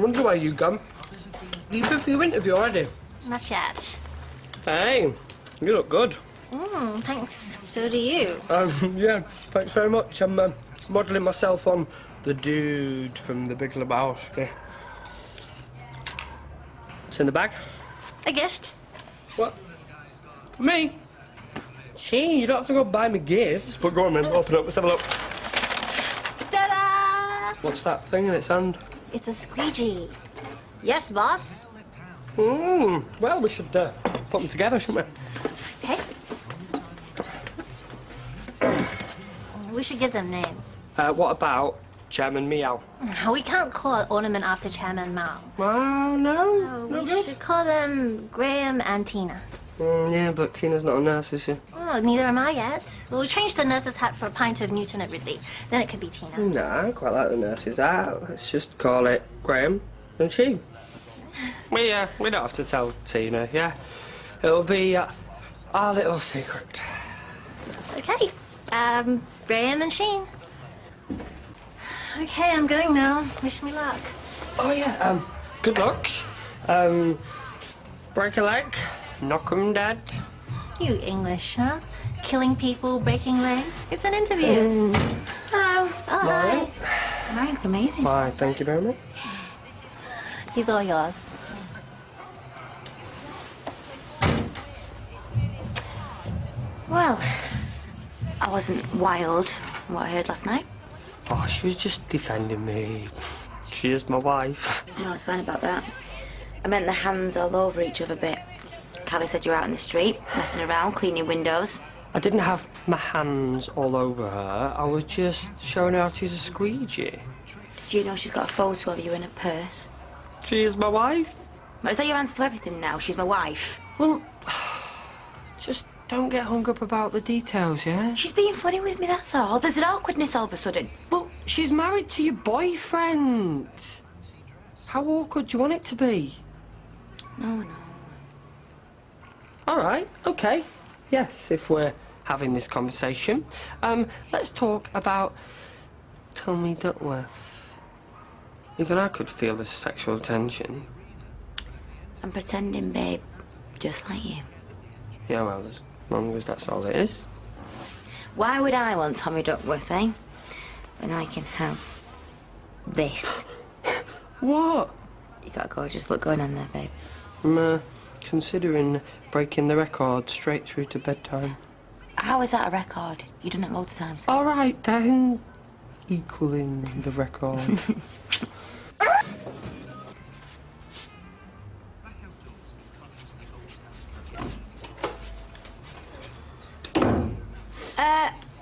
wonder where you've gone. You've been for your interview already? Not yet. Hey, you look good. Thanks. So do you. Yeah, thanks very much. I'm modelling myself on the dude from The Big Lebowski. It's in the bag. A gift? What? For me? Gee, you don't have to go buy me gifts. But go on then, open it up, let's have a look. Ta-da! What's that thing in its hand? It's a squeegee. Yes, boss. Well, we should put them together, shouldn't we? Okay. We should give them names. What about Chairman Meow? We can't call an ornament after Chairman Mao. Oh, no? We should call them Graham and Tina. Yeah, but Tina's not a nurse, is she? Oh, neither am I yet. We'll change the nurse's hat for a pint of Newton at Ridley. Then it could be Tina. Nah, I quite like the nurse's hat. Let's just call it Graham and she. We don't have to tell Tina, yeah? It'll be our little secret. Okay. Graham and Sheen. Okay, I'm going now. Wish me luck. Oh, yeah, good luck. Break a leg, knock 'em dead. You English, huh? Killing people, breaking legs. It's an interview. Hello. Oh, hi. Hi, amazing. Why, thank you very much. He's all yours. Well, I wasn't wild what I heard last night. Oh, she was just defending me. She is my wife. No, I was fine about that. I meant the hands all over each other bit. Callie said you were out in the street, messing around, cleaning windows. I didn't have my hands all over her. I was just showing her how to use a squeegee. Did you know she's got a photo of you in her purse? She is my wife. Well, is that your answer to everything now? She's my wife. Well, just don't get hung up about the details, yeah? She's being funny with me, that's all. There's an awkwardness all of a sudden. Well, she's married to your boyfriend. How awkward do you want it to be? No. All right, okay. Yes, if we're having this conversation. Let's talk about Tommy Duckworth. Even I could feel the sexual tension. I'm pretending, babe, just like you. Yeah, well, as long as that's all it is. Why would I want Tommy Duckworth, eh? When I can have this. What? You got a gorgeous look going on there, babe. I'm considering breaking the record straight through to bedtime. How is that a record? You've done it loads of times. All right, then. Equaling the record.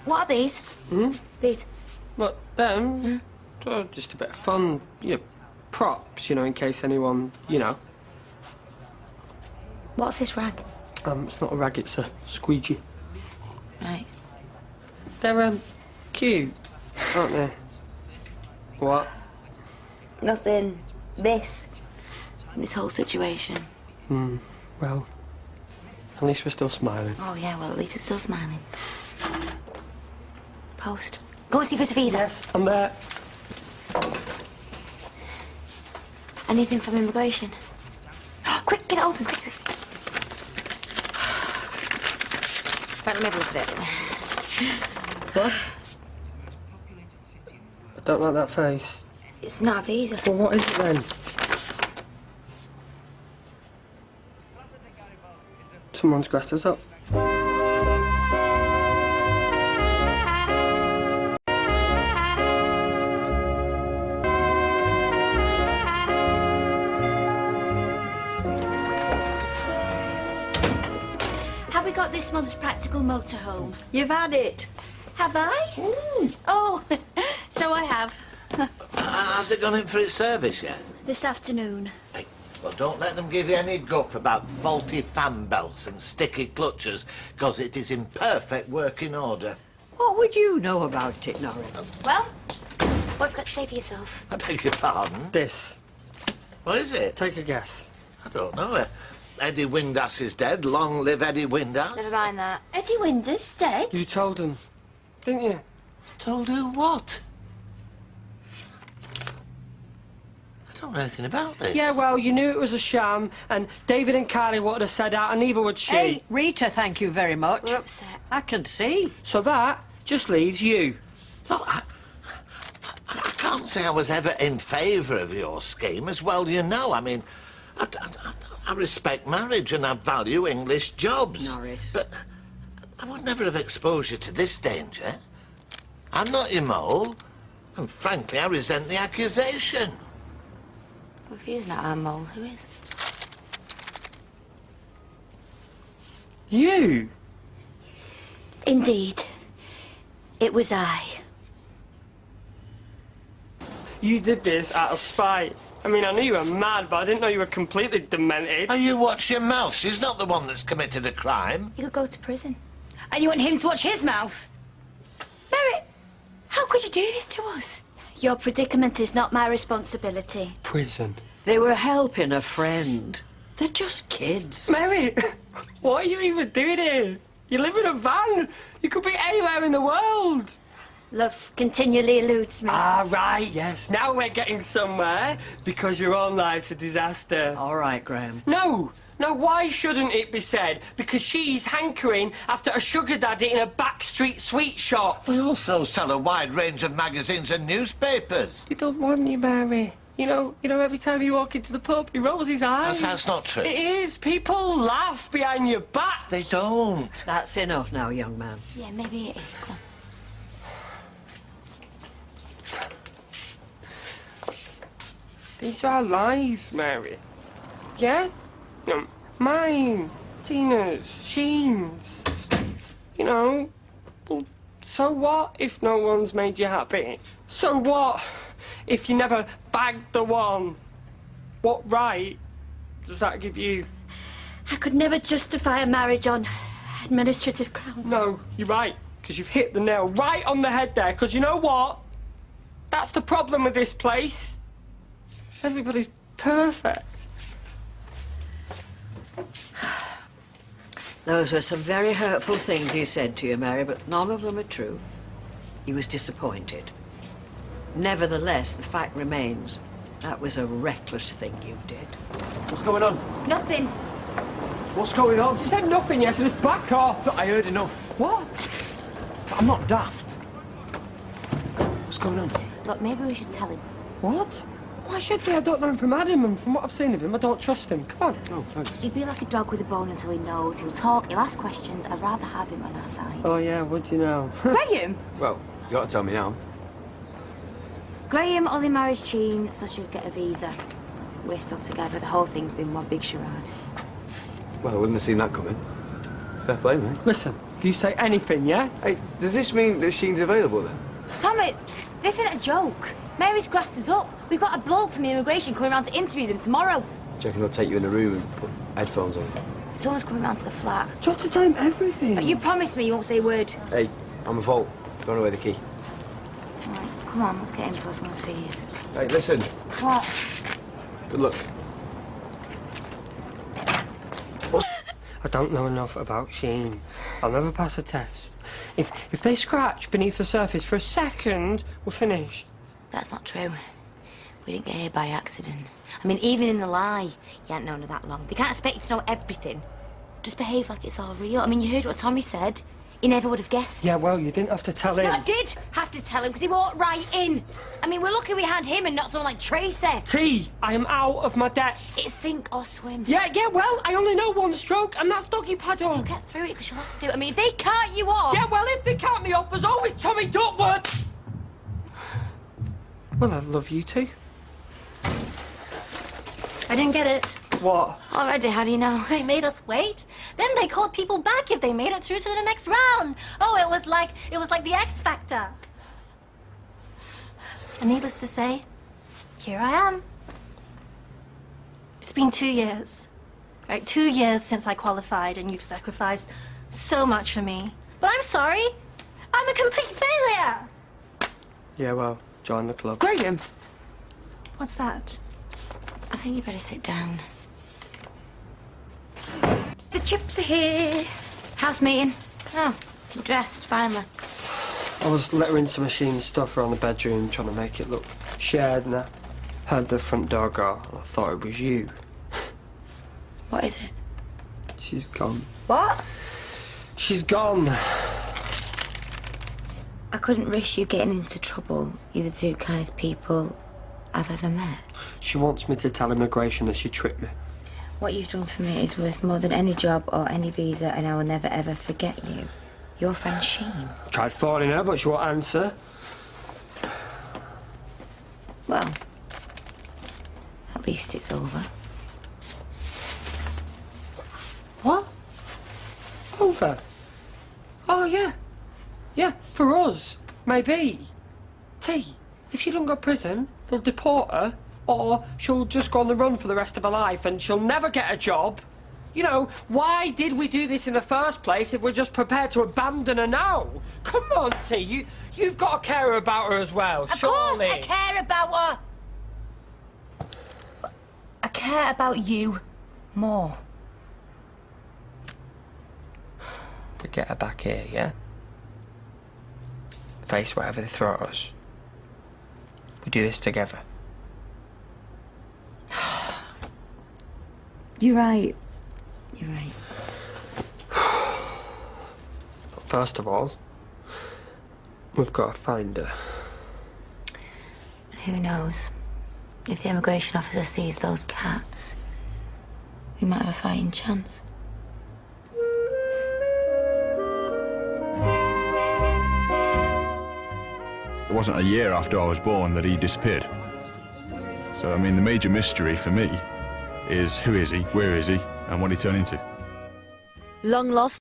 What are these? These? But them, just a bit of fun, props, in case anyone, What's this rag? It's not a rag, it's a squeegee. Right. They're, cute, aren't they? What? Nothing. This whole situation. Well, at least we're still smiling. Oh, yeah, well, at least we're still smiling. Post. Go and see for visa. Yes, I'm there. Anything from immigration? Quick, get it open, quick. Right, let me have a look at it. What? I don't like that face. It's not a visa. Well, what is it then? Someone's grassed us up. Have we got this month's practical motorhome? You've had it. Have I? Oh, so I have. Has it gone in for its service yet? This afternoon. Hey, well, don't let them give you any guff about faulty fan belts and sticky clutches, because it is in perfect working order. What would you know about it, Norrie? Well, what have you got to say for yourself? I beg your pardon? This. What is it? Take a guess. I don't know. Eddie Windass is dead. Long live Eddie Windass. Never mind that. Eddie Windass dead? You told him, didn't you? Told who what? I don't know anything about this. Yeah, well, you knew it was a sham, and David and Kylie wanted to set out, and neither would she. Hey, Rita, thank you very much. We're upset. I can see. So that just leaves you. Look, I can't say I was ever in favour of your scheme, as well you know. I mean, I respect marriage and I value English jobs. Norris. But I would never have exposed you to this danger. I'm not your mole, and frankly, I resent the accusation. Well, if he's not our mole, who is? You? Indeed. It was I. You did this out of spite. I mean, I knew you were mad, but I didn't know you were completely demented. Oh, you watch your mouth. She's not the one that's committed a crime. You could go to prison. And you want him to watch his mouth? Mary, how could you do this to us? Your predicament is not my responsibility. Prison. They were helping a friend. They're just kids. Mary, what are you even doing here? You live in a van. You could be anywhere in the world. Love continually eludes me. Ah, right, yes. Now we're getting somewhere because your own life's a disaster. All right, Graham. No, why shouldn't it be said? Because she's hankering after a sugar daddy in a backstreet sweet shop. We also sell a wide range of magazines and newspapers. You don't want you, Mary. You know, every time you walk into the pub, he rolls his eyes. That's not true. It is. People laugh behind your back. They don't. That's enough now, young man. Yeah, maybe it is. Come on. These are our lives, Mary. Yeah? You know, mine, Tina's, Sheen's. You know, well, so what if no one's made you happy? So what if you never bagged the one? What right does that give you? I could never justify a marriage on administrative grounds. No, you're right, because you've hit the nail right on the head there, because you know what? That's the problem with this place. Everybody's perfect. Those were some very hurtful things he said to you, Mary, but none of them are true. He was disappointed. Nevertheless, the fact remains, that was a reckless thing you did. What's going on? Nothing. What's going on? She said nothing yet, so just back off. I heard enough. What? I'm not daft. What's going on? Look, maybe we should tell him. What? Why should we? I don't know him from Adam, and from what I've seen of him, I don't trust him. Come on. Oh, thanks. He'd be like a dog with a bone until he knows. He'll talk, he'll ask questions. I'd rather have him on our side. Oh, yeah, would you know? Graham? Well, you got to tell me now. Graham only marries Sheen so she'll get a visa. We're still together. The whole thing's been one big charade. Well, I wouldn't have seen that coming. Fair play, mate. Listen, if you say anything, yeah? Hey, does this mean that Sheen's available then? Tommy, this isn't a joke. Mary's grassed us up. We've got a bloke from the immigration coming around to interview them tomorrow. Do you reckon they'll take you in a room and put headphones on? Someone's coming round to the flat. Do you have to tell him everything? You promised me you won't say a word. Hey, I'm a vault. Throw away the key. All right, come on, let's get in before someone sees. Hey, listen. What? Good luck. I don't know enough about Sheen. I'll never pass a test. If they scratch beneath the surface for a second, we're finished. That's not true. We didn't get here by accident. I mean, even in the lie, you ain't known her that long. They can't expect you to know everything. Just behave like it's all real. I mean, you heard what Tommy said. He never would have guessed. Yeah, well, you didn't have to tell him. No, I did have to tell him because he walked right in. I mean, we're lucky we had him and not someone like Tracy. T, I am out of my depth. It's sink or swim. Yeah, well, I only know one stroke, and that's doggy paddle. You'll get through it because you'll have to. I mean, if they cart you off... Yeah, well, if they count me off, there's always Tommy Duckworth. Well, I love you too. I didn't get it. What? Already, how do you know? They made us wait. Then they called people back if they made it through to the next round. Oh, it was like the X Factor. And needless to say, here I am. It's been 2 years. Right, 2 years since I qualified, and you've sacrificed so much for me. But I'm sorry. I'm a complete failure. Yeah, well, join the club. Graham! What's that? I think you better sit down. The chips are here. House meeting. Oh, you're dressed, finally. I was littering some machine stuff around the bedroom, trying to make it look shared and that. Heard the front door go. I thought it was you. What is it? She's gone. What? She's gone. I couldn't risk you getting into trouble. You're the two kindest people I've ever met. She wants me to tell immigration that she tricked me. What you've done for me is worth more than any job or any visa, and I will never ever forget you. Your friend Sheen. Tried phoning her, but she won't answer. Well, at least it's over. What? Over? Oh, yeah. Yeah, for us. Maybe. T, if she don't go to prison, they'll deport her, or she'll just go on the run for the rest of her life and she'll never get a job. You know, why did we do this in the first place if we're just prepared to abandon her now? Come on, T, you've got to care about her as well, surely. Of course I care about her. I care about you more. We get her back here, yeah? Face whatever they throw at us. We do this together. You're right. You're right. But first of all, we've got to find her. And who knows? If the immigration officer sees those cats, we might have a fighting chance. It wasn't a year after I was born that he disappeared. So, I mean, the major mystery for me is who is he, where is he, and what he turned into. Long lost.